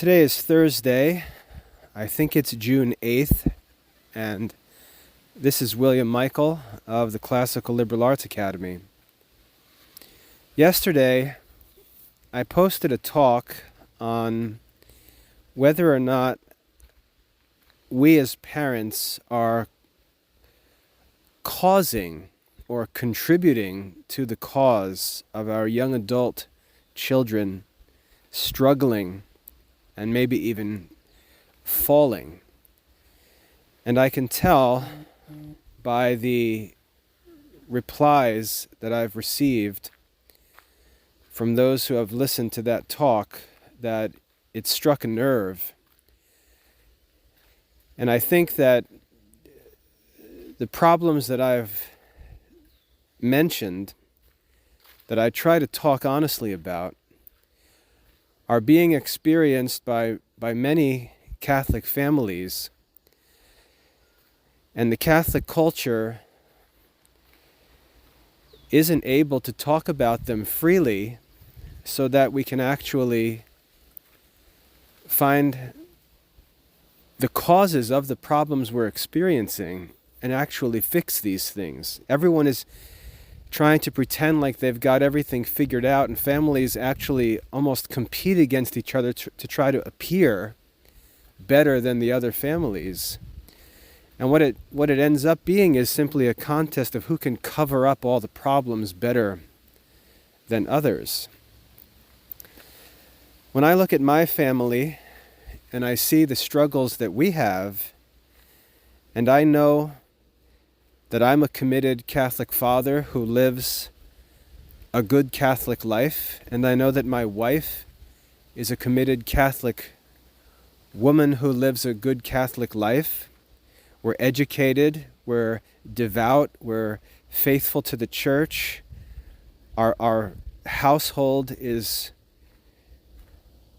Today is Thursday. I think it's June 8th, and this is William Michael of the Classical Liberal Arts Academy. Yesterday, I posted a talk on whether or not we as parents are causing or contributing to the cause of our young adult children struggling and maybe even falling. And I can tell by the replies that I've received from those who have listened to that talk that it struck a nerve. And I think that the problems that I've mentioned, that I try to talk honestly about, are being experienced by many Catholic families. And the Catholic culture isn't able to talk about them freely so that we can actually find the causes of the problems we're experiencing and actually fix these things. Everyone is trying to pretend like they've got everything figured out, and families actually almost compete against each other to try to appear better than the other families. And what it ends up being is simply a contest of who can cover up all the problems better than others. When I look at my family and I see the struggles that we have, and I know that I'm a committed Catholic father who lives a good Catholic life, and I know that my wife is a committed Catholic woman who lives a good Catholic life. We're educated, we're devout, we're faithful to the church. Our household is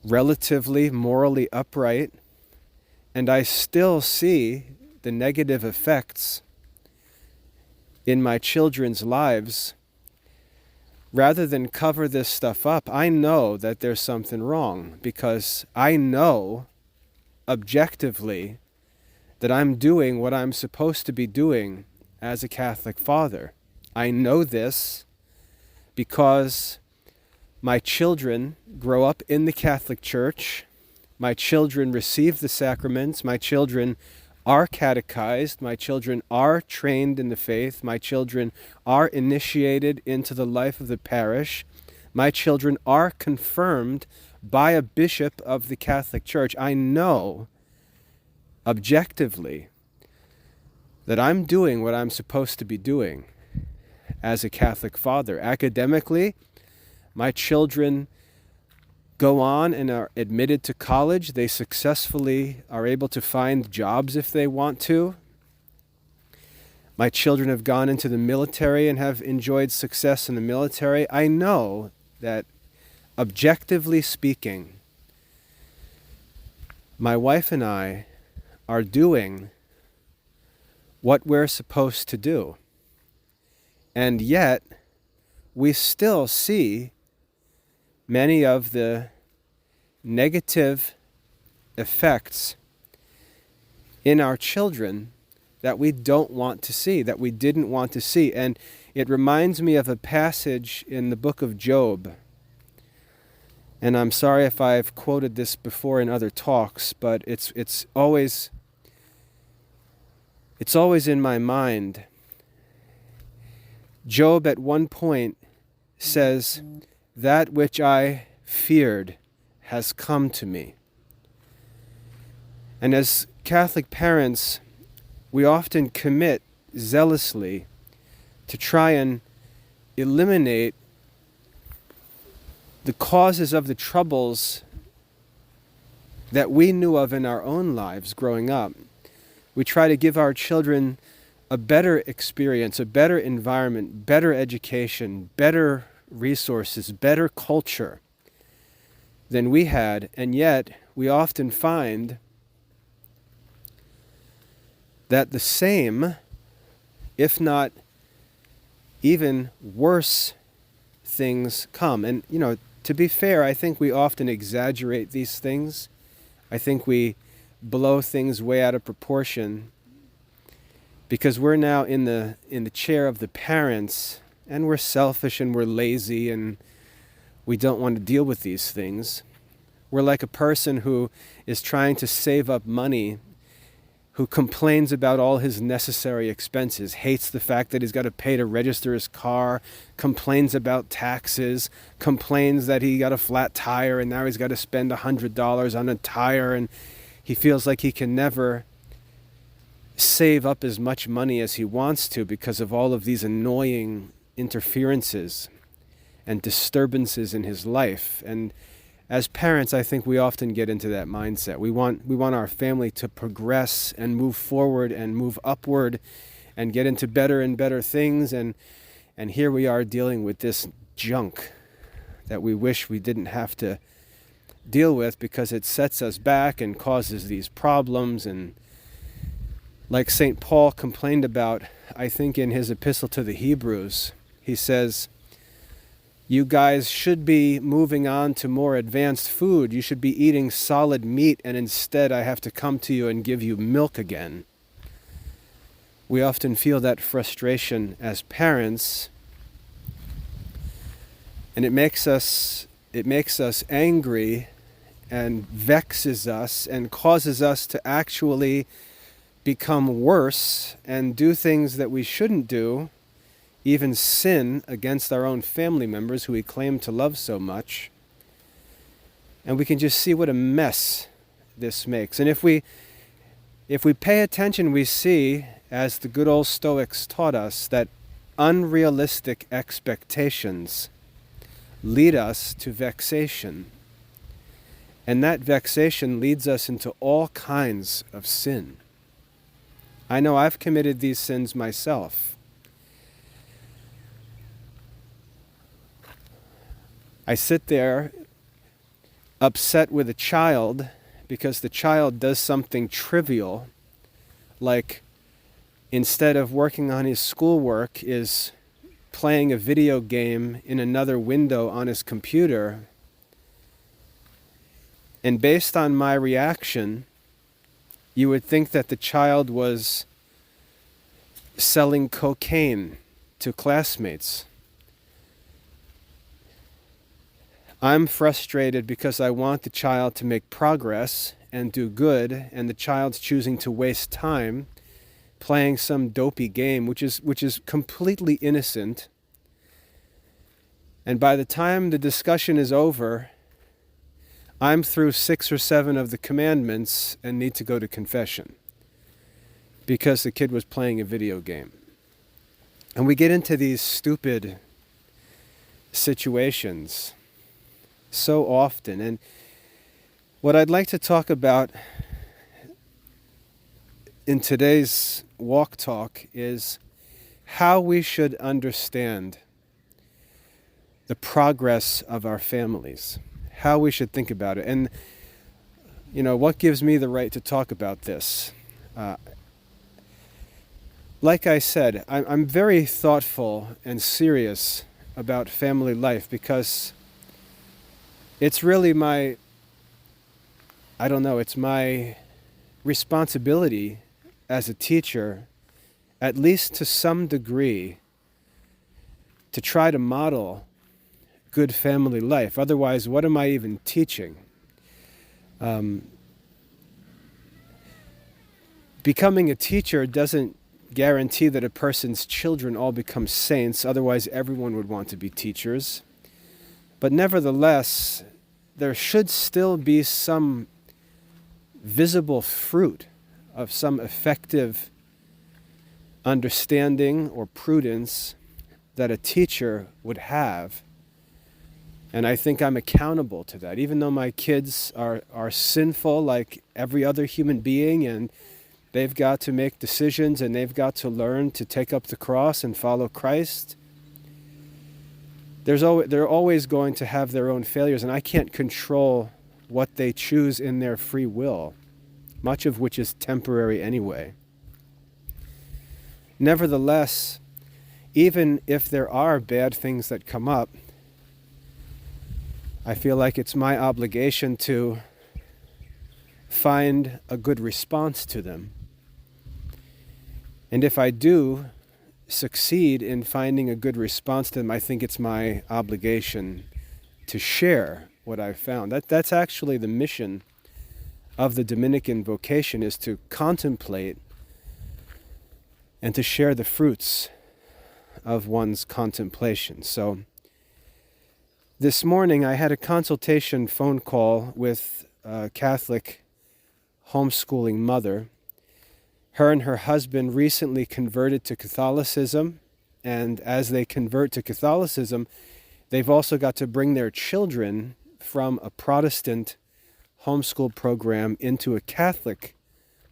relatively morally upright, and I still see the negative effects in my children's lives. Rather than cover this stuff up, I know that there's something wrong, because I know objectively that I'm doing what I'm supposed to be doing as a Catholic father. I know this because my children grow up in the Catholic Church. My children receive the sacraments. My children are catechized. My children are trained in the faith. My children are initiated into the life of the parish. My children are confirmed by a bishop of the Catholic Church. I know objectively that I'm doing what I'm supposed to be doing as a Catholic father. Academically, my children go on and are admitted to college. They successfully are able to find jobs if they want to. My children have gone into the military and have enjoyed success in the military. I know that, objectively speaking, my wife and I are doing what we're supposed to do. And yet, we still see many of the negative effects in our children that we don't want to see, that we didn't want to see. And it reminds me of a passage in the book of Job. And I'm sorry if I've quoted this before in other talks, but it's always in my mind. Job at one point says, "That which I feared has come to me." And as Catholic parents, we often commit zealously to try and eliminate the causes of the troubles that we knew of in our own lives growing up. We try to give our children a better experience, a better environment, better education, better resources, better culture than we had, and yet we often find that the same, if not even worse, things come. And, to be fair, I think we often exaggerate these things. I think we blow things way out of proportion because we're now in the chair of the parents, and we're selfish and we're lazy and we don't want to deal with these things. We're like a person who is trying to save up money, who complains about all his necessary expenses, hates the fact that he's got to pay to register his car, complains about taxes, complains that he got a flat tire and now he's got to spend $100 on a tire, and he feels like he can never save up as much money as he wants to because of all of these annoying interferences and disturbances in his life. And as parents, I think we often get into that mindset. We want our family to progress and move forward and move upward and get into better and better things. And here we are dealing with this junk that we wish we didn't have to deal with because it sets us back and causes these problems. And like St. Paul complained about, I think in his epistle to the Hebrews, he says, you guys should be moving on to more advanced food. You should be eating solid meat, and instead I have to come to you and give you milk again. We often feel that frustration as parents, and it makes us angry and vexes us and causes us to actually become worse and do things that we shouldn't do, even sin against our own family members who we claim to love so much. And we can just see what a mess this makes. And if we pay attention, we see, as the good old Stoics taught us, that unrealistic expectations lead us to vexation. And that vexation leads us into all kinds of sin. I know I've committed these sins myself. I sit there upset with a child because the child does something trivial, like instead of working on his schoolwork is playing a video game in another window on his computer. And based on my reaction, you would think that the child was selling cocaine to classmates. I'm frustrated because I want the child to make progress and do good, and the child's choosing to waste time playing some dopey game, which is completely innocent. And by the time the discussion is over, I'm through 6 or 7 of the commandments and need to go to confession because the kid was playing a video game. And we get into these stupid situations so often. And what I'd like to talk about in today's walk talk is how we should understand the progress of our families, how we should think about it. And, what gives me the right to talk about this? Like I said, I'm very thoughtful and serious about family life because it's really it's my responsibility as a teacher, at least to some degree, to try to model good family life. Otherwise, what am I even teaching? Becoming a teacher doesn't guarantee that a person's children all become saints. Otherwise, everyone would want to be teachers. But nevertheless, there should still be some visible fruit of some effective understanding or prudence that a teacher would have. And I think I'm accountable to that. Even though my kids are sinful like every other human being, and they've got to make decisions and they've got to learn to take up the cross and follow Christ, they're always going to have their own failures, and I can't control what they choose in their free will, much of which is temporary anyway. Nevertheless, even if there are bad things that come up, I feel like it's my obligation to find a good response to them. And if I do succeed in finding a good response to them, I think it's my obligation to share what I've found. That's actually the mission of the Dominican vocation, is to contemplate and to share the fruits of one's contemplation. So this morning I had a consultation phone call with a Catholic homeschooling mother. Her and her husband recently converted to Catholicism, and as they convert to Catholicism, they've also got to bring their children from a Protestant homeschool program into a Catholic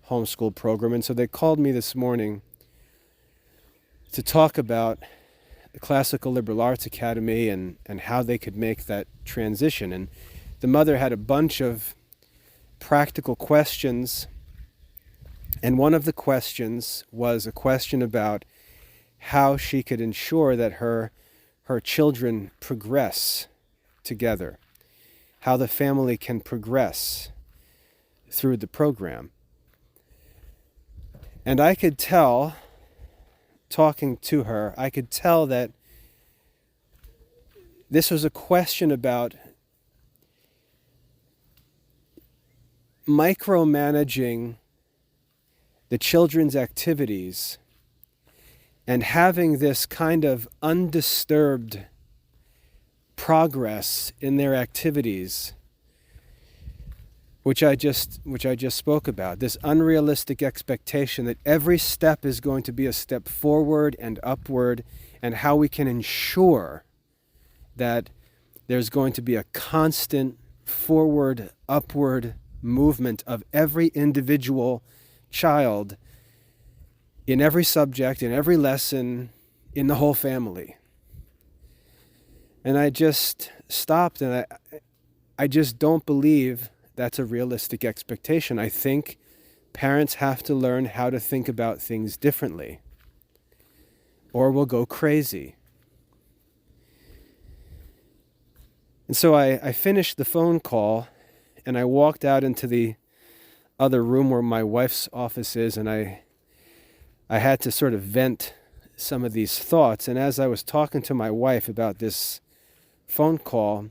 homeschool program. And so they called me this morning to talk about the Classical Liberal Arts Academy and how they could make that transition. And the mother had a bunch of practical questions. And one of the questions was a question about how she could ensure that her children progress together, how the family can progress through the program. And I could tell, talking to her, I could tell that this was a question about micromanaging the children's activities and having this kind of undisturbed progress in their activities, which I just spoke about, this unrealistic expectation that every step is going to be a step forward and upward, and how we can ensure that there's going to be a constant forward, upward movement of every individual child in every subject, in every lesson, in the whole family. And I just stopped, and I just don't believe that's a realistic expectation. I think parents have to learn how to think about things differently, or we'll go crazy. And so I finished the phone call, and I walked out into the other room where my wife's office is, and I had to sort of vent some of these thoughts. And as I was talking to my wife about this phone call,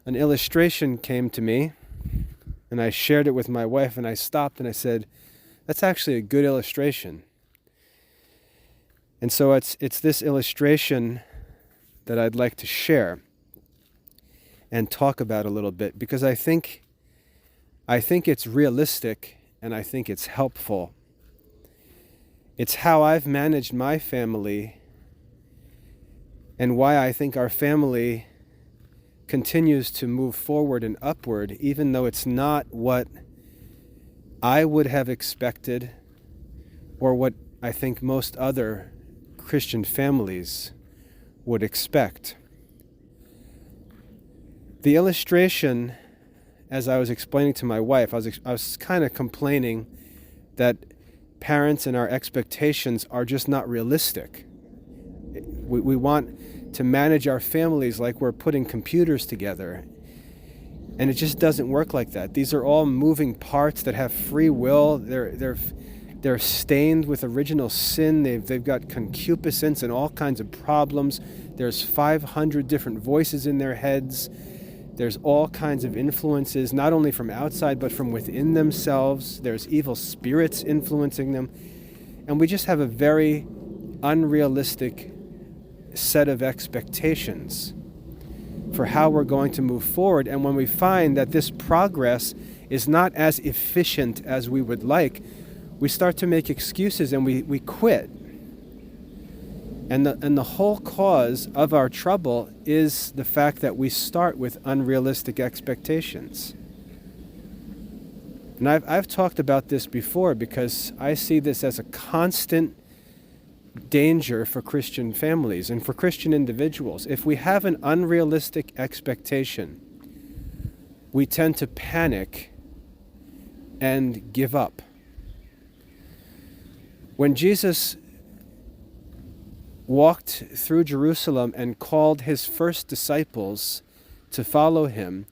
an illustration came to me, and I shared it with my wife, and I stopped and I said, that's actually a good illustration. And so it's this illustration that I'd like to share and talk about a little bit, because I think it's realistic, and I think it's helpful. It's how I've managed my family, and why I think our family continues to move forward and upward, even though it's not what I would have expected, or what I think most other Christian families would expect. The illustration, as I was explaining to my wife, I was kind of complaining that parents and our expectations are just not realistic. We want to manage our families like we're putting computers together, and it just doesn't work like that. These are all moving parts that have free will. They're stained with original sin. They've got concupiscence and all kinds of problems. There's 500 different voices in their heads. There's all kinds of influences, not only from outside, but from within themselves. There's evil spirits influencing them. And we just have a very unrealistic set of expectations for how we're going to move forward. And when we find that this progress is not as efficient as we would like, we start to make excuses and we quit. And the whole cause of our trouble is the fact that we start with unrealistic expectations. And I've talked about this before, because I see this as a constant danger for Christian families and for Christian individuals. If we have an unrealistic expectation, we tend to panic and give up. When Jesus walked through Jerusalem and called his first disciples to follow him,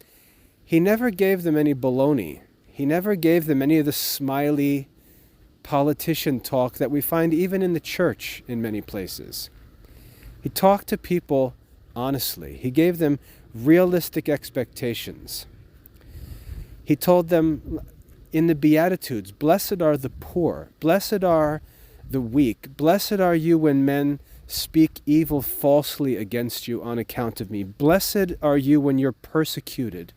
he never gave them any baloney. He never gave them any of the smiley politician talk that we find even in the church in many places. He talked to people honestly. He gave them realistic expectations. He told them in the Beatitudes, "Blessed are the poor, blessed are the weak, blessed are you when men speak evil falsely against you on account of me. Blessed are you when you're persecuted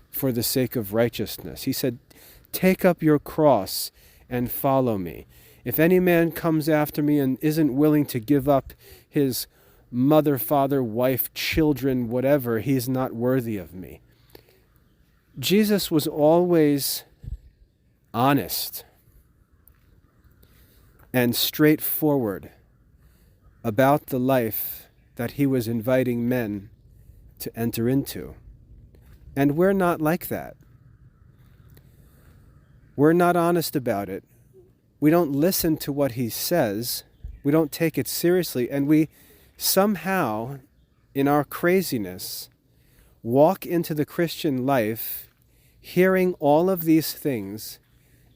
for the sake of righteousness." He said, "Take up your cross and follow me. If any man comes after me and isn't willing to give up his mother, father, wife, children, whatever, he's not worthy of me." Jesus was always honest and straightforward about the life that he was inviting men to enter into. And we're not like that. We're not honest about it. We don't listen to what he says. We don't take it seriously. And we somehow, in our craziness, walk into the Christian life hearing all of these things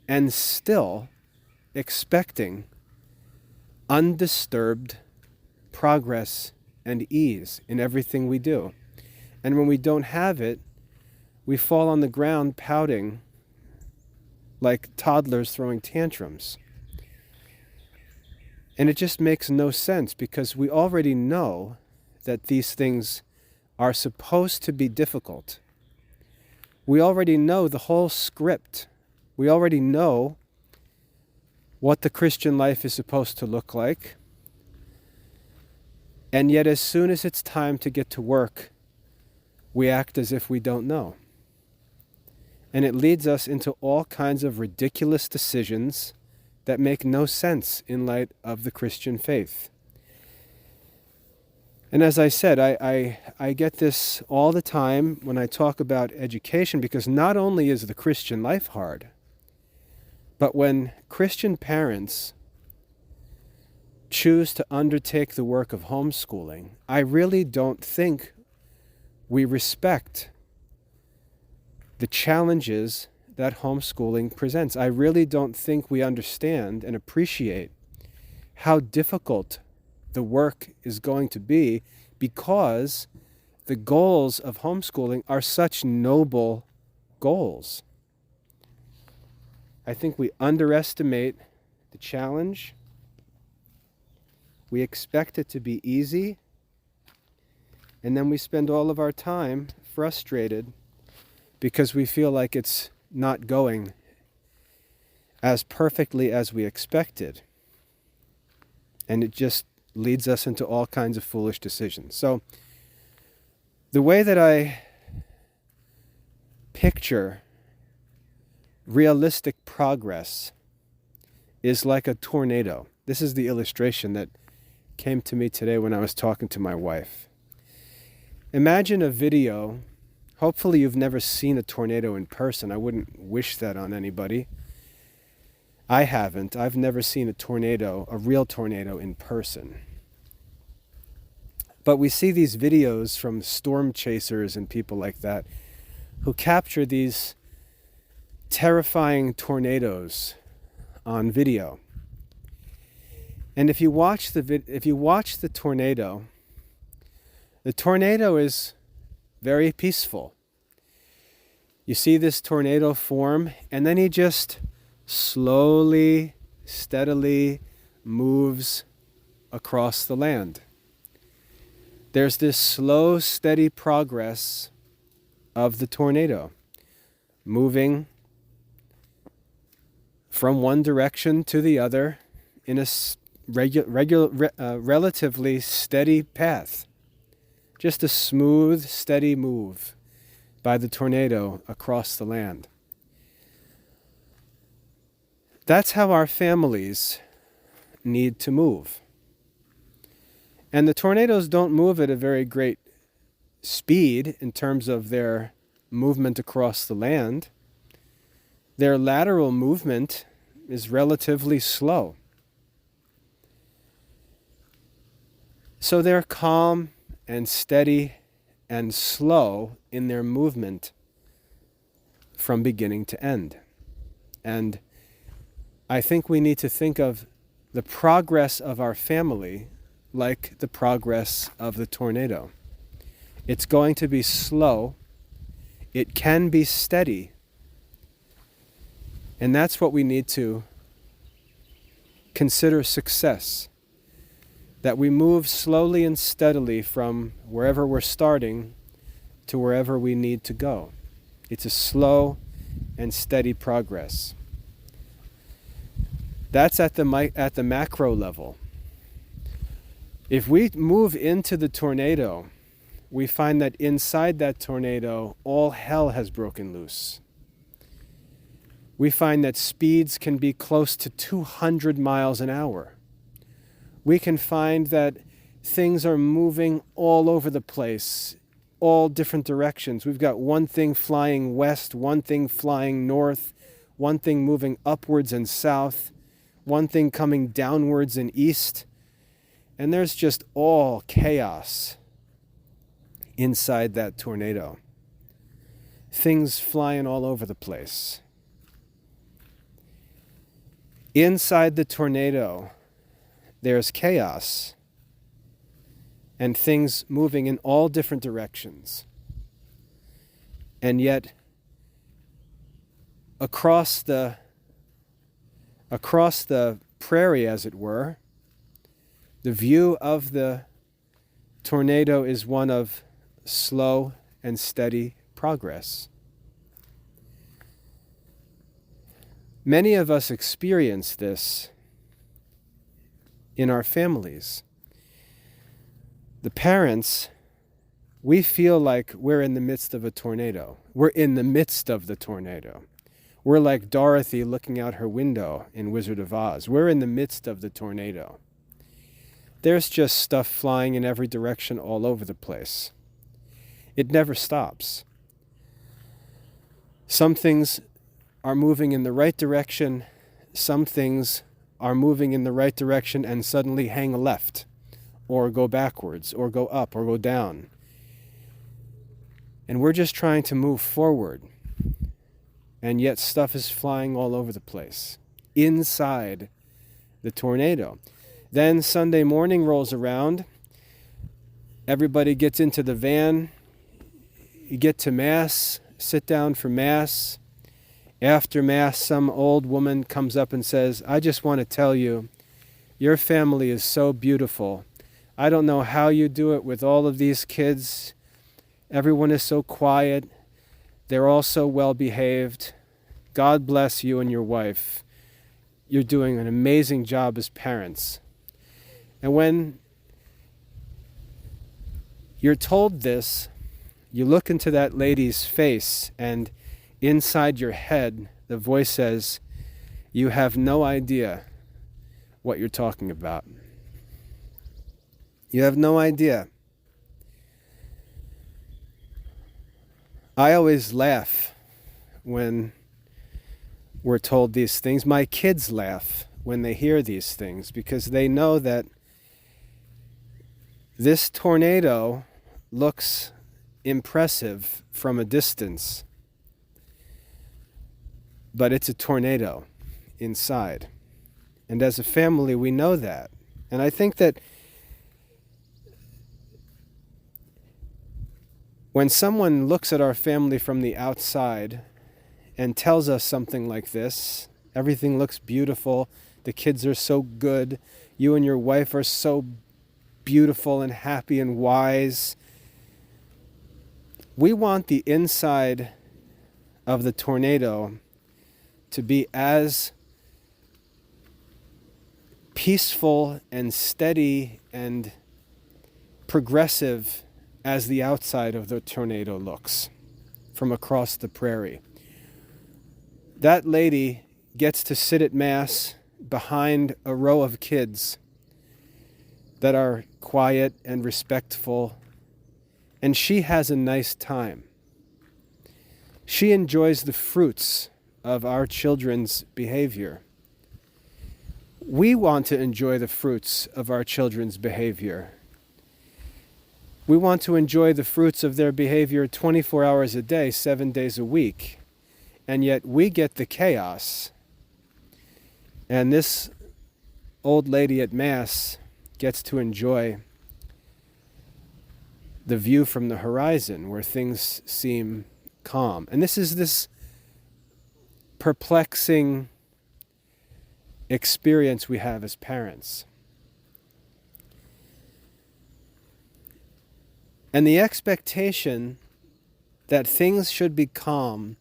and still expecting undisturbed progress and ease in everything we do. And when we don't have it, we fall on the ground pouting like toddlers throwing tantrums. And it just makes no sense because we already know that these things are supposed to be difficult. We already know the whole script. We already know what the Christian life is supposed to look like. And yet as soon as it's time to get to work, we act as if we don't know. And it leads us into all kinds of ridiculous decisions that make no sense in light of the Christian faith. And as I said, I get this all the time when I talk about education, because not only is the Christian life hard, but when Christian parents choose to undertake the work of homeschooling, I really don't think we respect the challenges that homeschooling presents. I really don't think we understand and appreciate how difficult the work is going to be, because the goals of homeschooling are such noble goals. I think we underestimate the challenge. We expect it to be easy, and then we spend all of our time frustrated because we feel like it's not going as perfectly as we expected. And it just leads us into all kinds of foolish decisions. So the way that I picture realistic progress is like a tornado. This is the illustration that came to me today when I was talking to my wife. Imagine a video. Hopefully you've never seen a tornado in person. I wouldn't wish that on anybody. I haven't. I've never seen a tornado, a real tornado, in person. But we see these videos from storm chasers and people like that who capture these terrifying tornadoes on video. And if you watch the tornado is very peaceful. You see this tornado form, and then he just slowly, steadily moves across the land. There's this slow, steady progress of the tornado, moving from one direction to the other in a relatively steady path. Just a smooth, steady move by the tornado across the land. That's how our families need to move. And the tornadoes don't move at a very great speed in terms of their movement across the land. Their lateral movement is relatively slow. So they're calm and steady and slow in their movement from beginning to end. And I think we need to think of the progress of our family like the progress of the tornado. It's going to be slow. It can be steady. And that's what we need to consider success. That we move slowly and steadily from wherever we're starting to wherever we need to go. It's a slow and steady progress. That's at the macro level. If we move into the tornado, we find that inside that tornado, all hell has broken loose. We find that speeds can be close to 200 miles an hour. We can find that things are moving all over the place, all different directions. We've got one thing flying west, one thing flying north, one thing moving upwards and south, one thing coming downwards and east. And there's just all chaos inside that tornado. Things flying all over the place. Inside the tornado, there's chaos and things moving in all different directions. And yet, across the prairie, as it were, the view of the tornado is one of slow and steady progress. Many of us experience this in our families. The parents, we feel like we're in the midst of a tornado. We're in the midst of the tornado. We're like Dorothy looking out her window in Wizard of Oz. We're in the midst of the tornado. There's just stuff flying in every direction all over the place. It never stops. Some things are moving in the right direction. Some things are moving in the right direction and suddenly hang a left, or go backwards, or go up, or go down. And we're just trying to move forward. And yet stuff is flying all over the place, inside the tornado. Then Sunday morning rolls around. Everybody gets into the van. You get to Mass, sit down for Mass. After Mass, some old woman comes up and says, "I just want to tell you, your family is so beautiful. I don't know how you do it with all of these kids. Everyone is so quiet. They're all so well behaved. God bless you and your wife. You're doing an amazing job as parents." And when you're told this, you look into that lady's face, and inside your head, the voice says, "You have no idea what you're talking about. You have no idea." I always laugh when we're told these things. My kids laugh when they hear these things because they know that this tornado looks impressive from a distance, but it's a tornado inside. And as a family, we know that. And I think that when someone looks at our family from the outside and tells us something like this, everything looks beautiful, the kids are so good, you and your wife are so beautiful and happy and wise, we want the inside of the tornado to be as peaceful and steady and progressive as the outside of the tornado looks from across the prairie. That lady gets to sit at Mass behind a row of kids that are quiet and respectful, and she has a nice time. She enjoys the fruits of our children's behavior. We want to enjoy the fruits of our children's behavior. We want to enjoy the fruits of their behavior 24 hours a day, 7 days a week. And yet we get the chaos And this old lady at Mass gets to enjoy the view from the horizon where things seem calm. And this is this perplexing experience we have as parents. And the expectation that things should be calm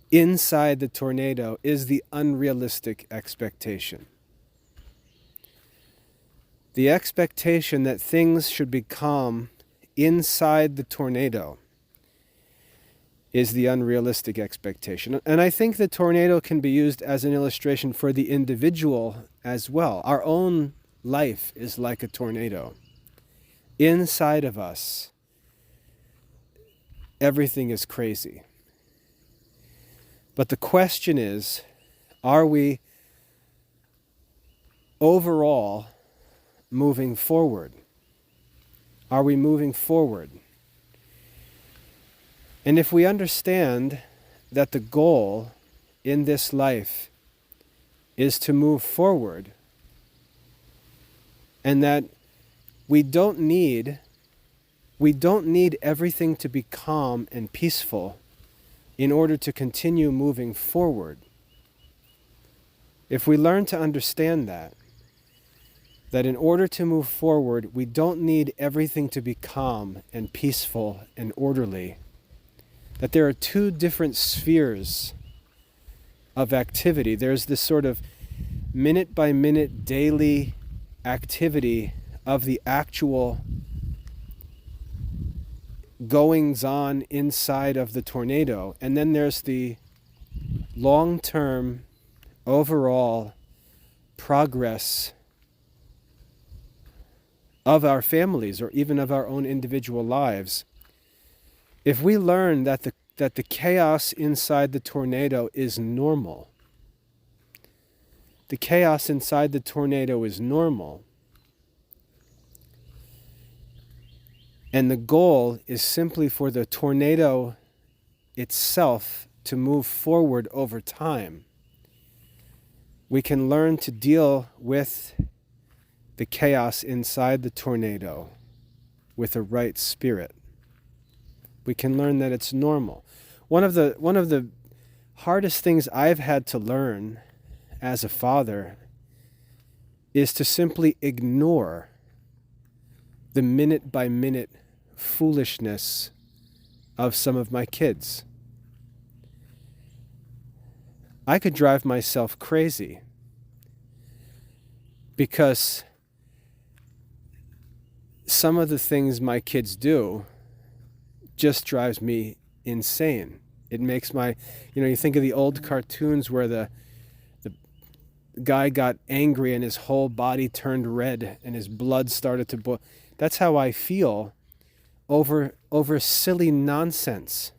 inside the tornado is the unrealistic expectation. The expectation that things should be calm inside the tornado is the unrealistic expectation. And I think the tornado can be used as an illustration for the individual as well. Our own life is like a tornado. Inside of us, everything is crazy. But the question is, are we overall moving forward? Are we moving forward? And if we understand that the goal in this life is to move forward, and that we don't need everything to be calm and peaceful in order to continue moving forward. If we learn to understand that in order to move forward, we don't need everything to be calm and peaceful and orderly, that there are two different spheres of activity. There's this sort of minute by minute daily activity of the actual goings on inside of the tornado, and then there's the long-term overall progress of our families or even of our own individual lives. If we learn that the chaos inside the tornado is normal, the chaos inside the tornado is normal, and the goal is simply for the tornado itself to move forward over time, we can learn to deal with the chaos inside the tornado with a right spirit. We can learn that it's normal. One of the hardest things I've had to learn as a father is to simply ignore the minute by minute foolishness of some of my kids. I could drive myself crazy because some of the things my kids do just drives me insane. It makes you think of the old cartoons where the guy got angry and his whole body turned red and his blood started to boil. That's how I feel over silly nonsense.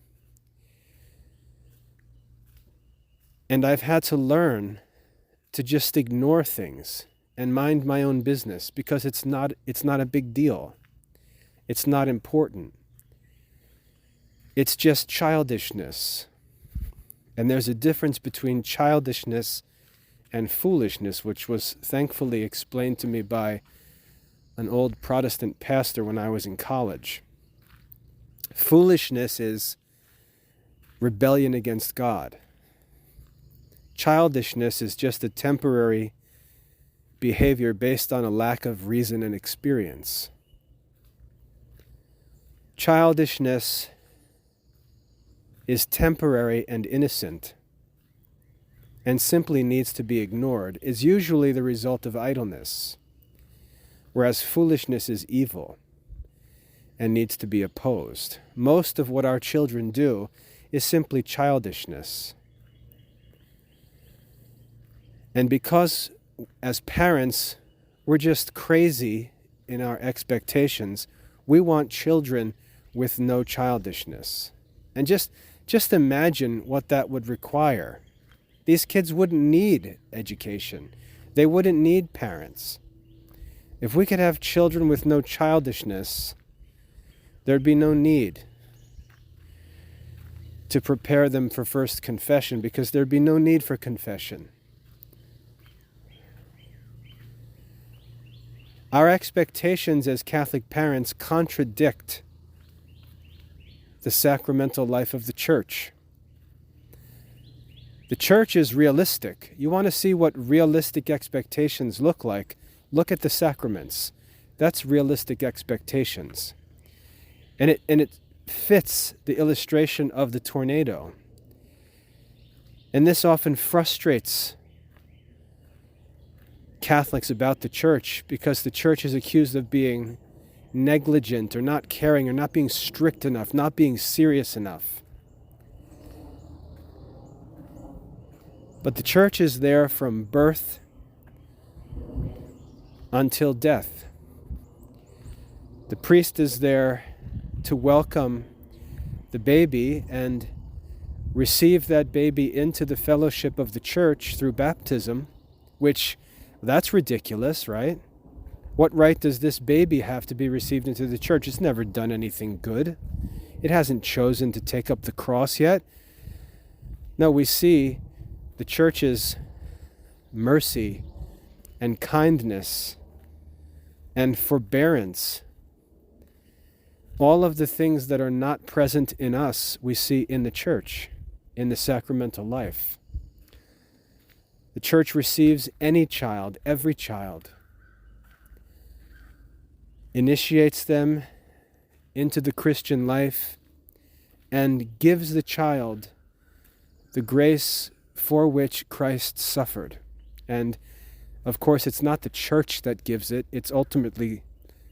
And I've had to learn to just ignore things and mind my own business because it's not a big deal. It's not important. It's just childishness. And there's a difference between childishness and foolishness, which was thankfully explained to me by an old Protestant pastor when I was in college. Foolishness is rebellion against God. Childishness is just a temporary behavior based on a lack of reason and experience. Childishness is temporary and innocent and simply needs to be ignored, is usually the result of idleness, whereas foolishness is evil and needs to be opposed. Most of what our children do is simply childishness. And because as parents, we're just crazy in our expectations, we want children with no childishness. And just imagine what that would require. These kids wouldn't need education. They wouldn't need parents. If we could have children with no childishness, there'd be no need to prepare them for first confession because there'd be no need for confession. Our expectations as Catholic parents contradict the sacramental life of the Church. The Church is realistic. You want to see what realistic expectations look like? Look at the sacraments. That's realistic expectations. And it fits the illustration of the tornado. And this often frustrates Catholics about the Church because the Church is accused of being negligent or not caring or not being strict enough, not being serious enough. But the Church is there from birth until death. The priest is there to welcome the baby and receive that baby into the fellowship of the Church through baptism, which, that's ridiculous, right? What right does this baby have to be received into the Church? It's never done anything good. It hasn't chosen to take up the cross yet. No, we see the Church's mercy and kindness and forbearance. All of the things that are not present in us, we see in the Church, in the sacramental life. The Church receives any child, every child, initiates them into the Christian life, and gives the child the grace for which Christ suffered. And of course, it's not the Church that gives it, it's ultimately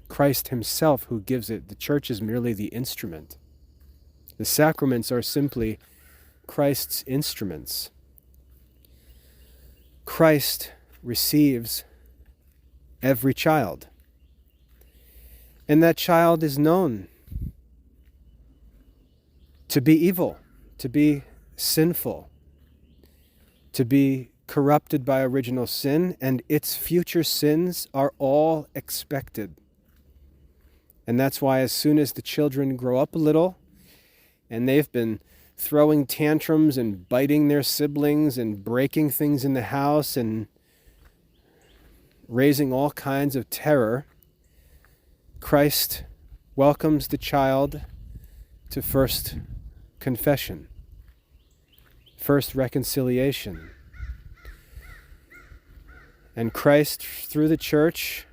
Christ himself who gives it. The Church is merely the instrument. The sacraments are simply Christ's instruments. Christ receives every child. And that child is known to be evil, to be sinful, to be corrupted by original sin, and its future sins are all expected. And that's why as soon as the children grow up a little, and they've been throwing tantrums and biting their siblings and breaking things in the house and raising all kinds of terror, Christ welcomes the child to first confession, first reconciliation. And Christ, through the Church,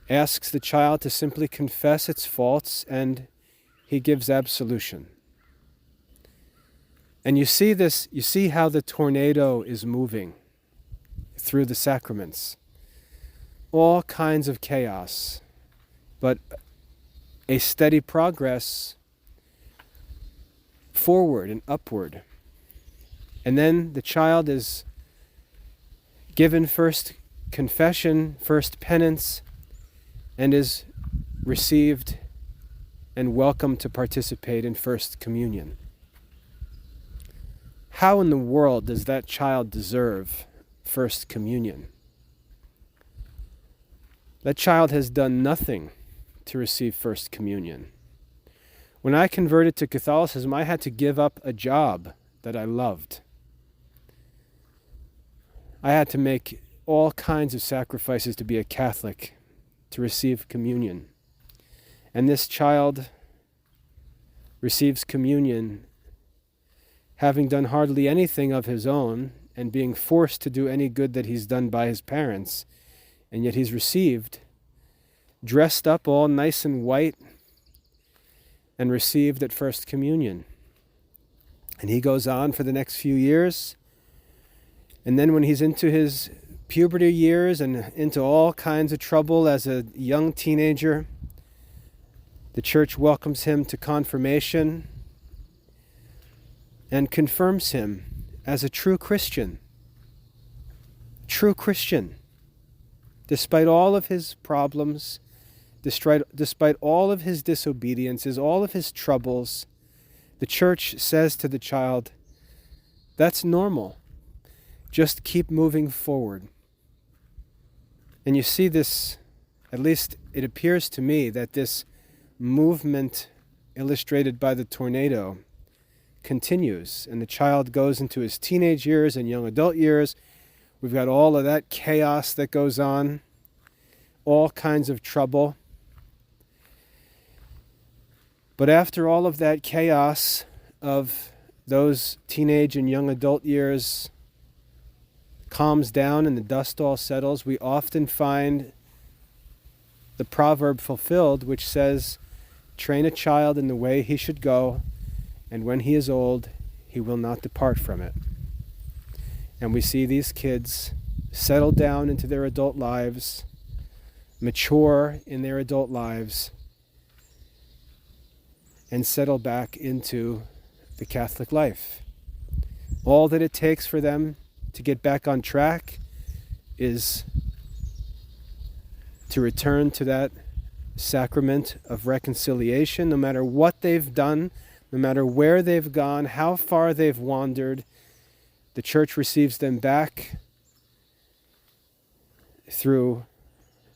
asks the child to simply confess its faults, and he gives absolution. And you see this, you see how the tornado is moving through the sacraments. All kinds of chaos, but a steady progress forward and upward. And then the child is given first confession, first penance, and is received and welcome to participate in First Communion. How in the world does that child deserve First Communion? That child has done nothing to receive First Communion. When I converted to Catholicism, I had to give up a job that I loved. I had to make all kinds of sacrifices to be a Catholic, to receive communion. And this child receives communion having done hardly anything of his own and being forced to do any good that he's done by his parents. And yet he's received, dressed up all nice and white, and received at First Communion. And he goes on for the next few years. And then when he's into his puberty years and into all kinds of trouble as a young teenager, the Church welcomes him to confirmation and confirms him as a true Christian. True Christian. Despite all of his problems, despite all of his disobediences, all of his troubles, the Church says to the child, that's normal. Just keep moving forward. And you see this, at least it appears to me, that this movement illustrated by the tornado continues. And the child goes into his teenage years and young adult years. We've got all of that chaos that goes on. all kinds of trouble. But after all of that chaos of those teenage and young adult years calms down and the dust all settles, we often find the proverb fulfilled, which says, "Train a child in the way he should go, and when he is old, he will not depart from it." And we see these kids settle down into their adult lives, mature in their adult lives, and settle back into the Catholic life. All that it takes for them to get back on track is to return to that sacrament of reconciliation. No matter what they've done, no matter where they've gone, how far they've wandered, the Church receives them back through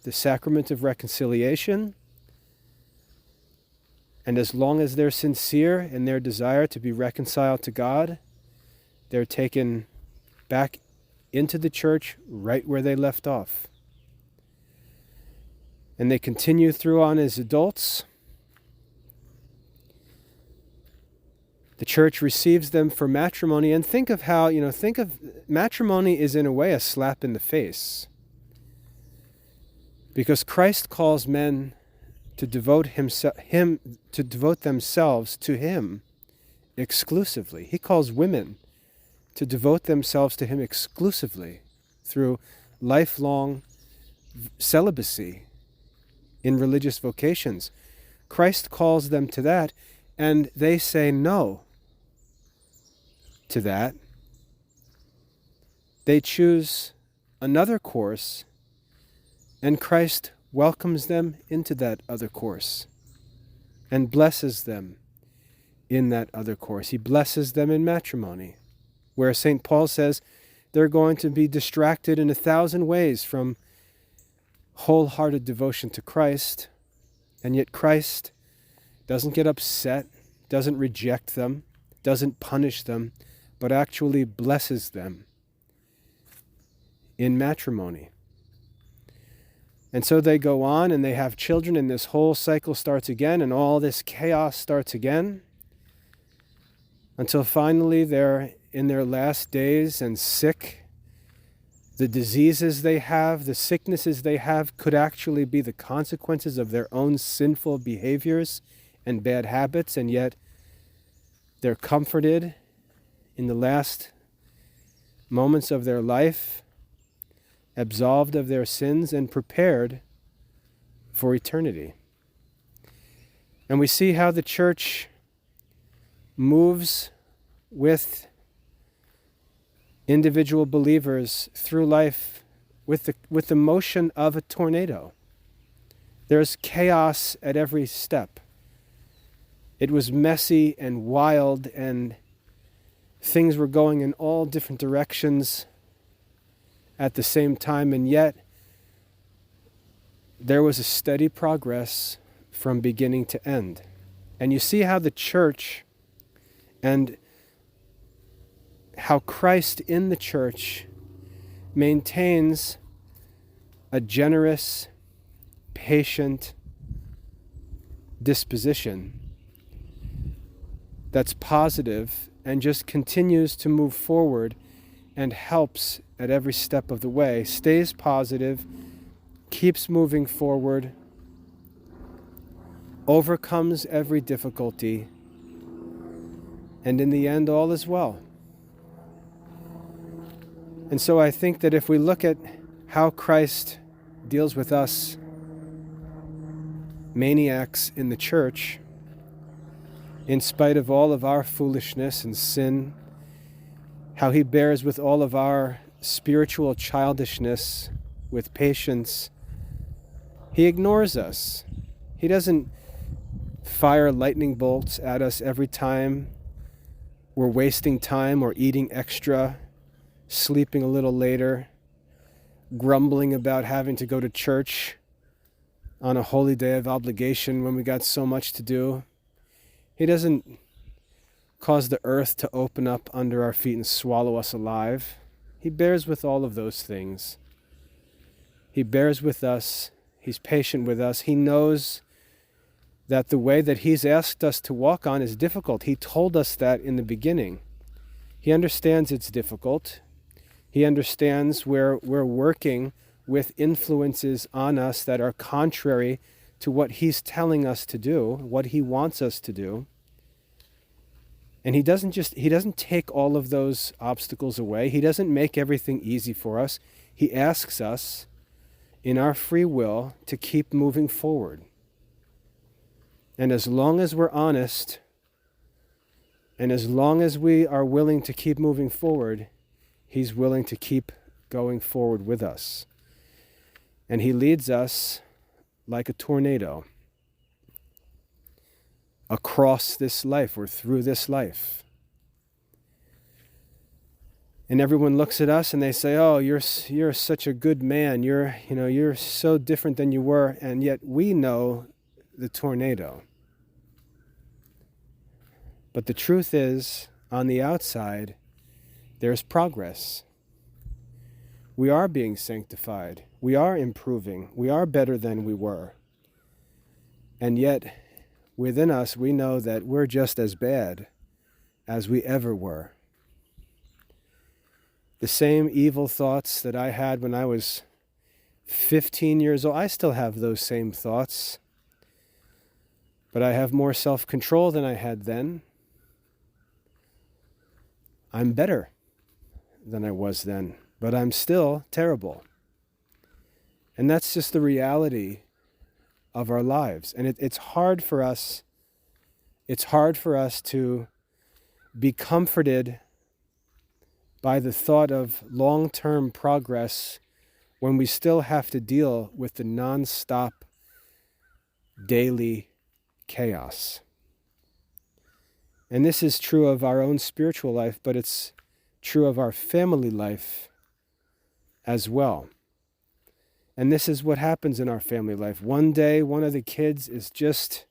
the sacrament of reconciliation. And as long as they're sincere in their desire to be reconciled to God, they're taken back into the Church right where they left off. And they continue through on as adults. The Church receives them for matrimony. And think of how, matrimony is in a way a slap in the face. Because Christ calls men to devote themselves to Him exclusively. He calls women to devote themselves to Him exclusively through lifelong celibacy in religious vocations. Christ calls them to that, and they say no to that. They choose another course, and Christ welcomes them into that other course and blesses them in that other course. He blesses them in matrimony, where St. Paul says they're going to be distracted in 1,000 ways from wholehearted devotion to Christ, and yet Christ doesn't get upset, doesn't reject them, doesn't punish them, but actually blesses them in matrimony. And so they go on and they have children, and this whole cycle starts again, and all this chaos starts again, until finally they're in their last days and sick. The diseases they have, the sicknesses they have, could actually be the consequences of their own sinful behaviors and bad habits, and yet they're comforted in the last moments of their life, absolved of their sins, and prepared for eternity. And we see how the Church moves with individual believers through life with the motion of a tornado. There's chaos at every step. It was messy and wild, and things were going in all different directions at the same time, and yet there was a steady progress from beginning to end. And you see how the Church and how Christ in the Church maintains a generous, patient disposition that's positive and just continues to move forward and helps at every step of the way, stays positive, keeps moving forward, overcomes every difficulty, and in the end, all is well. And so I think that if we look at how Christ deals with us maniacs in the Church, in spite of all of our foolishness and sin, how He bears with all of our spiritual childishness with patience, He ignores us. He doesn't fire lightning bolts at us every time we're wasting time or eating extra, sleeping a little later, grumbling about having to go to church on a holy day of obligation when we got so much to do. He doesn't cause the earth to open up under our feet and swallow us alive. He bears with all of those things. He bears with us. He's patient with us. He knows that the way that He's asked us to walk on is difficult. He told us that in the beginning. He understands it's difficult. He understands we're working with influences on us that are contrary to what He's telling us to do, what He wants us to do. And He doesn't take all of those obstacles away. He doesn't make everything easy for us. He asks us in our free will to keep moving forward. And as long as we're honest, and as long as we are willing to keep moving forward, He's willing to keep going forward with us. And He leads us like a tornado across this life or through this life. And everyone looks at us and they say, "Oh, you're such a good man. You're so different than you were." And yet we know the tornado. But the truth is, on the outside, there's progress. We are being sanctified. We are improving. We are better than we were. And yet, within us, we know that we're just as bad as we ever were. The same evil thoughts that I had when I was 15 years old, I still have those same thoughts. But I have more self-control than I had then. I'm better than I was then, but I'm still terrible. And that's just the reality of our lives. And it's hard for us to be comforted by the thought of long-term progress when we still have to deal with the non-stop daily chaos. And this is true of our own spiritual life, but it's true of our family life as well. And this is what happens in our family life. One day, one of the kids is just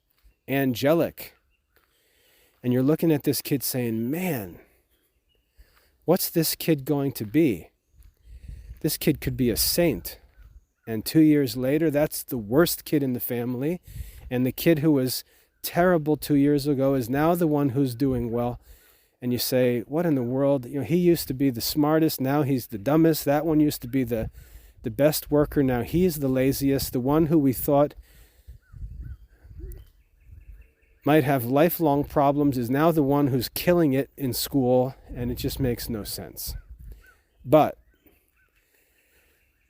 angelic. And you're looking at this kid saying, "Man, what's this kid going to be? This kid could be a saint." And 2 years later, that's the worst kid in the family. And the kid who was terrible 2 years ago is now the one who's doing well. And you say, what in the world? He used to be the smartest, now he's the dumbest. That one used to be the best worker, now he's the laziest. The one who we thought might have lifelong problems is now the one who's killing it in school, and it just makes no sense. But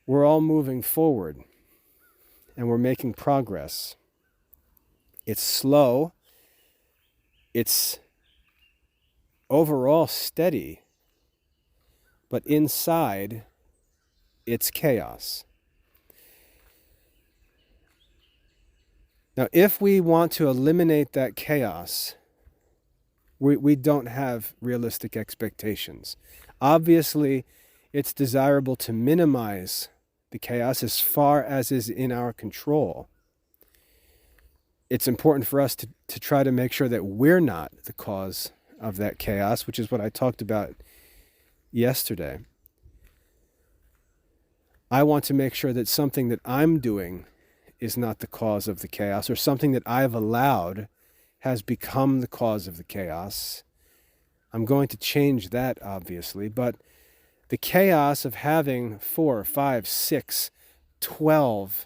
we're all moving forward, and we're making progress. It's slow. It's overall steady. But inside, it's chaos. Now, if we want to eliminate that chaos, we don't have realistic expectations. Obviously, it's desirable to minimize the chaos as far as is in our control. It's important for us to try to make sure that we're not the cause of that chaos, which is what I talked about yesterday. I want to make sure that something that I'm doing is not the cause of the chaos, or something that I've allowed has become the cause of the chaos. I'm going to change that, obviously, but the chaos of having 4, 5, 6, 12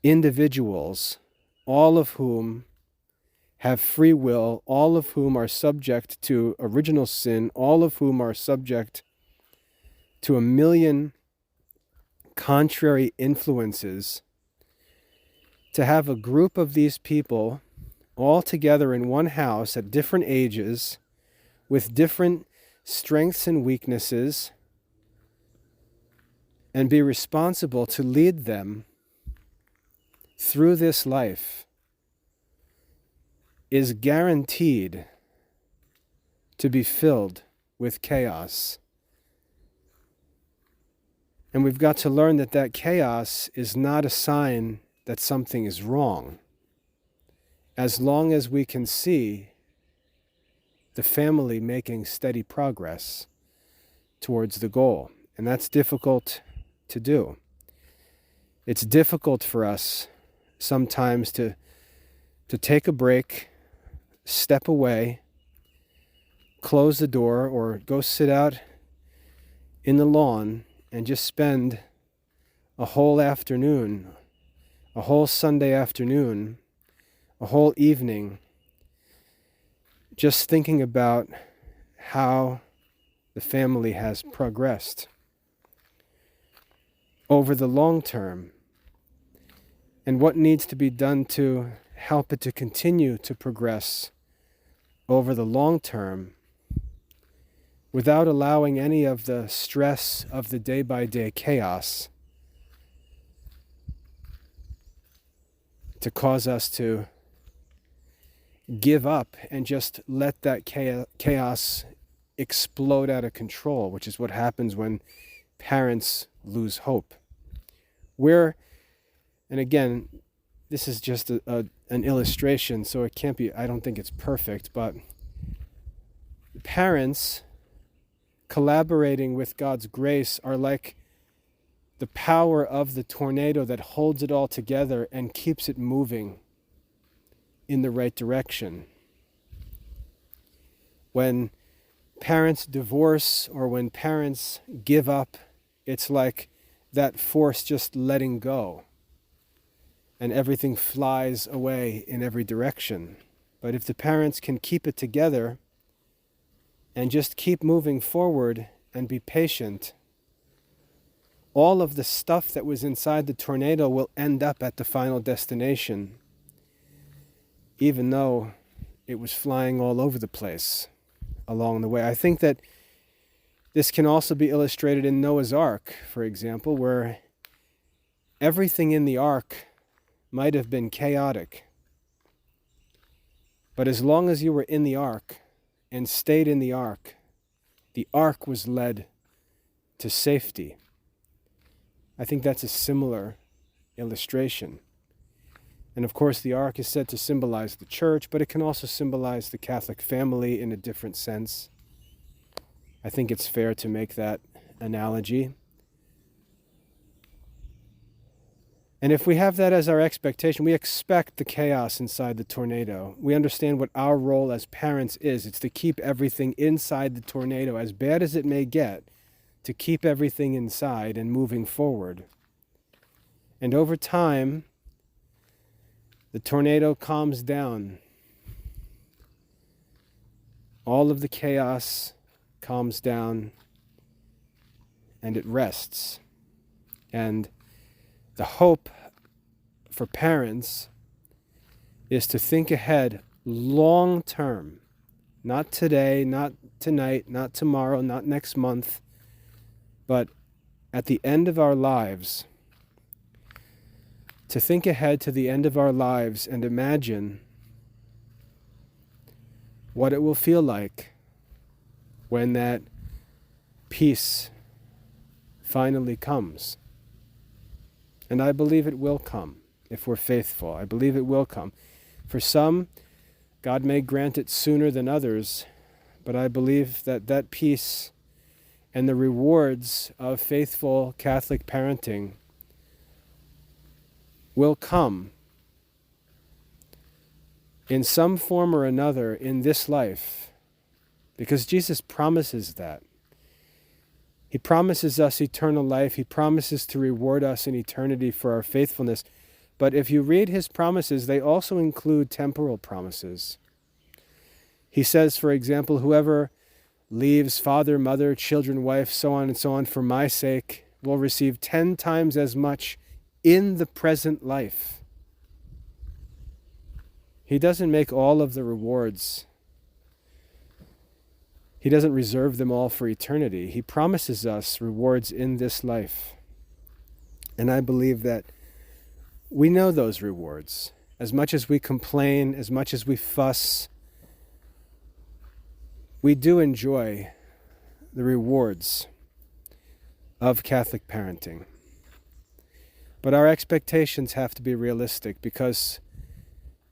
individuals, all of whom have free will, all of whom are subject to original sin, all of whom are subject to a million contrary influences, to have a group of these people all together in one house at different ages with different strengths and weaknesses, and be responsible to lead them through this life is guaranteed to be filled with chaos. And we've got to learn that that chaos is not a sign that something is wrong, as long as we can see the family making steady progress towards the goal. And that's difficult to do. It's difficult for us sometimes to take a break, step away, close the door, or go sit out in the lawn and just spend a whole afternoon, a whole Sunday afternoon, a whole evening, just thinking about how the family has progressed over the long term and what needs to be done to help it to continue to progress over the long term without allowing any of the stress of the day-by-day chaos to cause us to give up and just let that chaos explode out of control, which is what happens when parents lose hope. And again, this is just an illustration, so it can't be, I don't think it's perfect, but parents collaborating with God's grace are like the power of the tornado that holds it all together and keeps it moving in the right direction. When parents divorce or when parents give up, it's like that force just letting go and everything flies away in every direction. But if the parents can keep it together and just keep moving forward and be patient, all of the stuff that was inside the tornado will end up at the final destination, even though it was flying all over the place along the way. I think that this can also be illustrated in Noah's Ark, for example, where everything in the ark might have been chaotic. But as long as you were in the ark and stayed in the ark was led to safety. I think that's a similar illustration. And of course, the ark is said to symbolize the church, but it can also symbolize the Catholic family in a different sense. I think it's fair to make that analogy. And if we have that as our expectation, we expect the chaos inside the tornado. We understand what our role as parents is. It's to keep everything inside the tornado, as bad as it may get, to keep everything inside and moving forward. And over time, the tornado calms down. All of the chaos calms down and it rests. And the hope for parents is to think ahead long term, not today, not tonight, not tomorrow, not next month, but at the end of our lives, to think ahead to the end of our lives and imagine what it will feel like when that peace finally comes. And I believe it will come if we're faithful. I believe it will come. For some, God may grant it sooner than others, but I believe that that peace and the rewards of faithful Catholic parenting will come in some form or another in this life, because Jesus promises that. He promises us eternal life. He promises to reward us in eternity for our faithfulness. But if you read his promises, they also include temporal promises. He says, for example, whoever leaves father, mother, children, wife, so on and so on, for my sake, will receive 10 times as much in the present life. He doesn't make all of the rewards. He doesn't reserve them all for eternity. He promises us rewards in this life. And I believe that we know those rewards. As much as we complain, as much as we fuss, we do enjoy the rewards of Catholic parenting. But our expectations have to be realistic, because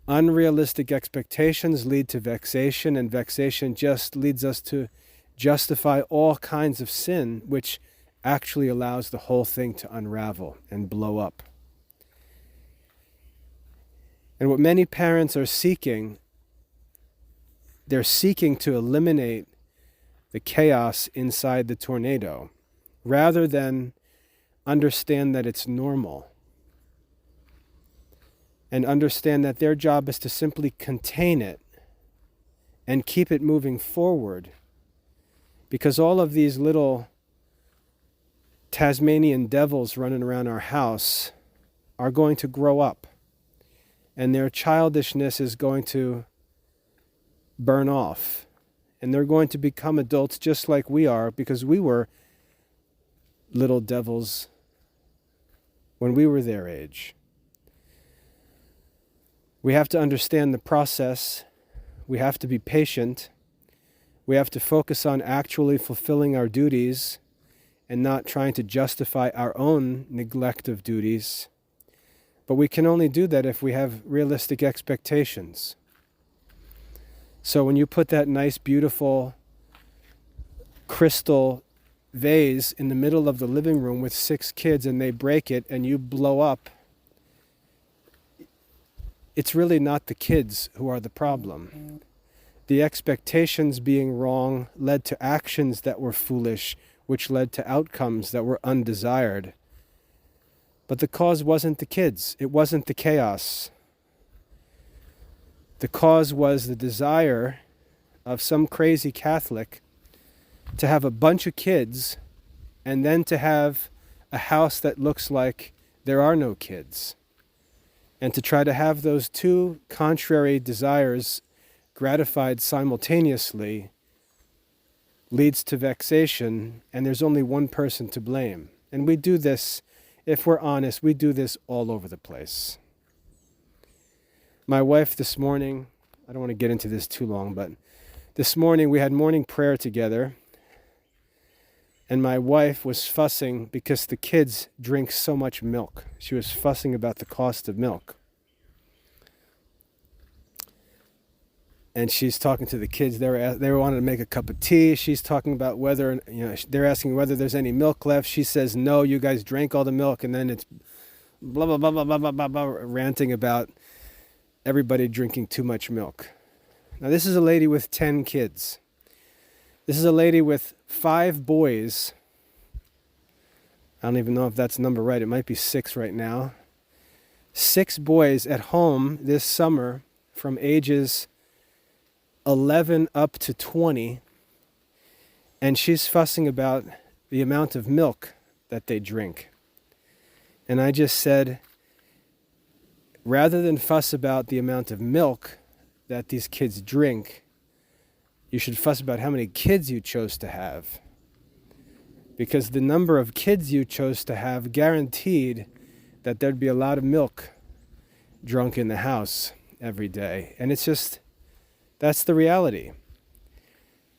unrealistic expectations lead to vexation, and vexation just leads us to justify all kinds of sin, which actually allows the whole thing to unravel and blow up. And what many parents are seeking, they're seeking to eliminate the chaos inside the tornado, rather than understand that it's normal. And understand that their job is to simply contain it and keep it moving forward. Because all of these little Tasmanian devils running around our house are going to grow up. And their childishness is going to burn off. And they're going to become adults just like we are, because we were little devils when we were their age. We have to understand the process. We have to be patient. We have to focus on actually fulfilling our duties and not trying to justify our own neglect of duties. But we can only do that if we have realistic expectations. So when you put that nice, beautiful crystal vase in the middle of the living room with 6 kids and they break it and you blow up, it's really not the kids who are the problem. The expectations being wrong led to actions that were foolish, which led to outcomes that were undesired. But the cause wasn't the kids. It wasn't the chaos. The cause was the desire of some crazy Catholic to have a bunch of kids and then to have a house that looks like there are no kids. And to try to have those two contrary desires gratified simultaneously leads to vexation, and there's only one person to blame. And we do this, if we're honest, we do this all over the place. My wife this morning, I don't want to get into this too long, but this morning we had morning prayer together, and my wife was fussing because the kids drink so much milk. She was fussing about the cost of milk. And she's talking to the kids. They were wanting to make a cup of tea. She's talking about whether, they're asking whether there's any milk left. She says, no, you guys drank all the milk. And then it's blah, blah, blah, blah, blah, blah, blah, blah, ranting about everybody drinking too much milk. Now, this is a lady with 10 kids. This is a lady with 5 boys. I don't even know if that's number right. It might be 6 right now. 6 boys at home this summer from ages 11 up to 20. And she's fussing about the amount of milk that they drink. And I just said, rather than fuss about the amount of milk that these kids drink, you should fuss about how many kids you chose to have. Because the number of kids you chose to have guaranteed that there'd be a lot of milk drunk in the house every day. And it's just, that's the reality.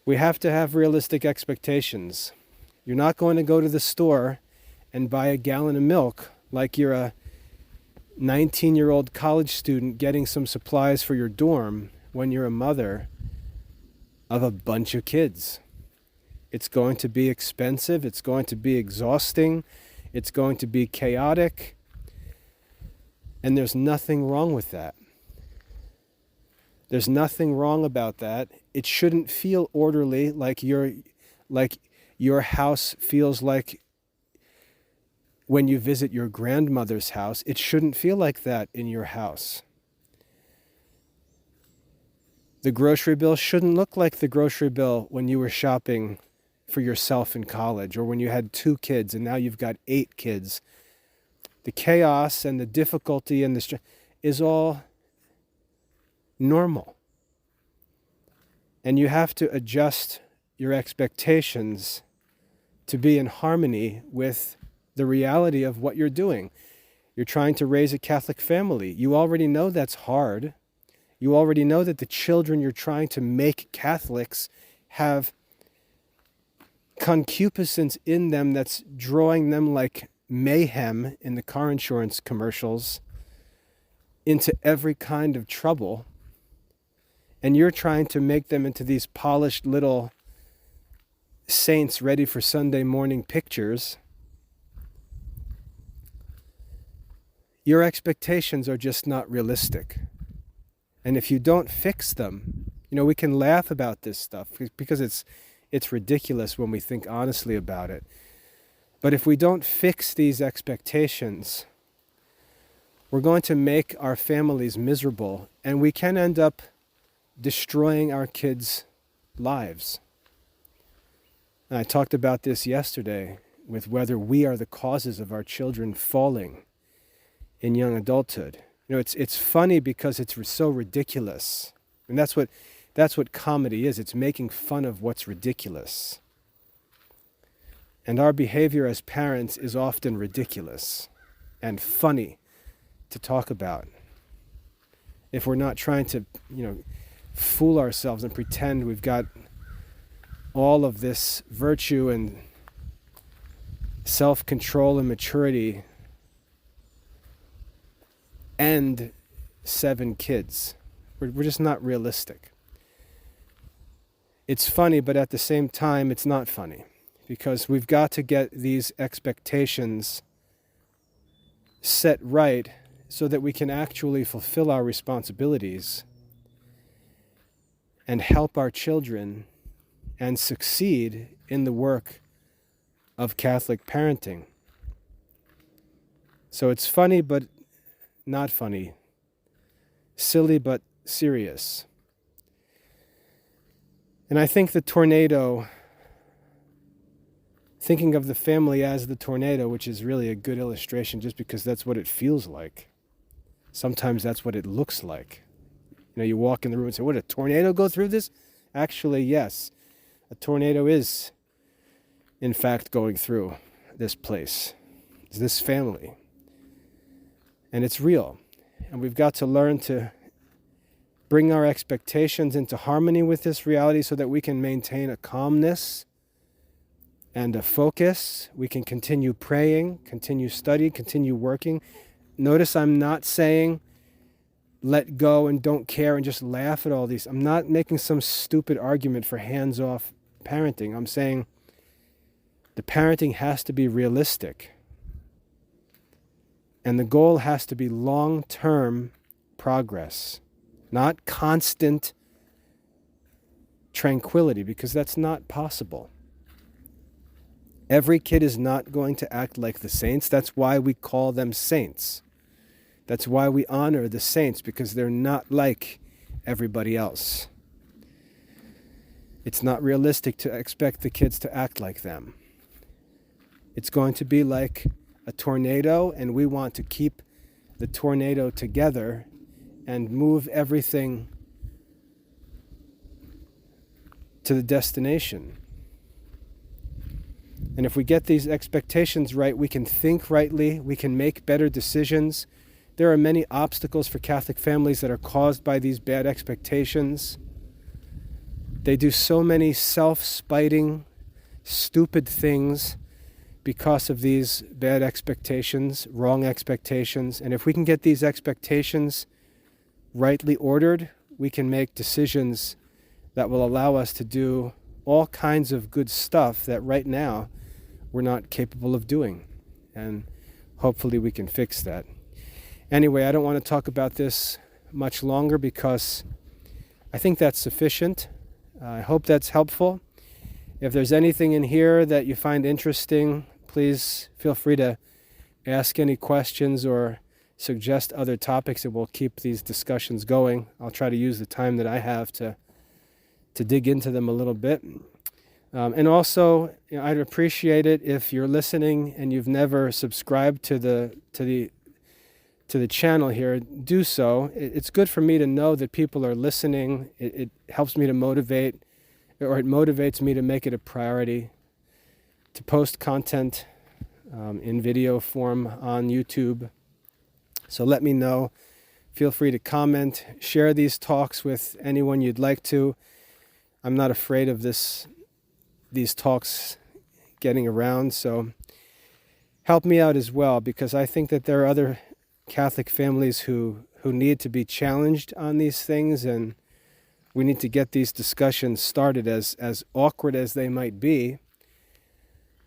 We have to have realistic expectations. You're not going to go to the store and buy a gallon of milk like you're a 19-year-old college student getting some supplies for your dorm when you're a mother of a bunch of kids. It's going to be expensive. It's going to be exhausting. It's going to be chaotic. And there's nothing wrong with that. There's nothing wrong about that. It shouldn't feel orderly like your house feels like when you visit your grandmother's house. It shouldn't feel like that in your house. The grocery bill shouldn't look like the grocery bill when you were shopping for yourself in college, or when you had 2 kids and now you've got 8 kids. The chaos and the difficulty and the is all normal. And you have to adjust your expectations to be in harmony with the reality of what you're doing. You're trying to raise a Catholic family. You already know that's hard. You already know that the children you're trying to make Catholics have concupiscence in them that's drawing them like mayhem in the car insurance commercials into every kind of trouble. And you're trying to make them into these polished little saints ready for Sunday morning pictures. your expectations are just not realistic. And if you don't fix them, we can laugh about this stuff because it's ridiculous when we think honestly about it. But if we don't fix these expectations, we're going to make our families miserable, and we can end up destroying our kids' lives. And I talked about this yesterday with whether we are the causes of our children falling in young adulthood. It's funny because it's so ridiculous. And that's what comedy is. It's making fun of what's ridiculous. And our behavior as parents is often ridiculous and funny to talk about. If we're not trying to, fool ourselves and pretend we've got all of this virtue and self-control and maturity and 7 kids. We're just not realistic. It's funny, but at the same time, it's not funny, because we've got to get these expectations set right so that we can actually fulfill our responsibilities and help our children and succeed in the work of Catholic parenting. So it's funny, but not funny. Silly, but serious. And I think the tornado, thinking of the family as the tornado, which is really a good illustration just because that's what it feels like. Sometimes that's what it looks like. You walk in the room and say, "Would a tornado go through this?" Actually, yes. A tornado is, in fact, going through this place, this family. And it's real. And we've got to learn to bring our expectations into harmony with this reality so that we can maintain a calmness and a focus. We can continue praying, continue studying, continue working. Notice I'm not saying let go and don't care and just laugh at all these. I'm not making some stupid argument for hands-off parenting. I'm saying the parenting has to be realistic. And the goal has to be long-term progress, not constant tranquility, because that's not possible. Every kid is not going to act like the saints. That's why we call them saints. That's why we honor the saints, because they're not like everybody else. It's not realistic to expect the kids to act like them. It's going to be like a tornado, and we want to keep the tornado together and move everything to the destination. And if we get these expectations right, we can think rightly, we can make better decisions. There are many obstacles for Catholic families that are caused by these bad expectations. They do so many self-spiting, stupid things because of these bad expectations, wrong expectations. And if we can get these expectations rightly ordered, we can make decisions that will allow us to do all kinds of good stuff that right now we're not capable of doing. And hopefully we can fix that. Anyway, I don't want to talk about this much longer because I think that's sufficient. I hope that's helpful. If there's anything in here that you find interesting, please feel free to ask any questions or suggest other topics, and we'll keep these discussions going. I'll try to use the time that I have to dig into them a little bit. And also, I'd appreciate it if you're listening and you've never subscribed to the channel here, do so. It's good for me to know that people are listening. It helps me to motivate, or it motivates me to make it a priority to post content in video form on YouTube. So let me know. Feel free to comment, share these talks with anyone you'd like to. I'm not afraid of these talks getting around, so help me out as well, because I think that there are other Catholic families who need to be challenged on these things, and we need to get these discussions started. As awkward as they might be,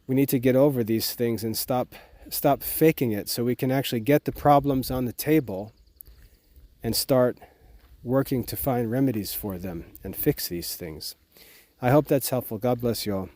we need to get over these things and stop stop faking it so we can actually get the problems on the table and start working to find remedies for them and fix these things. I hope that's helpful. God bless you all.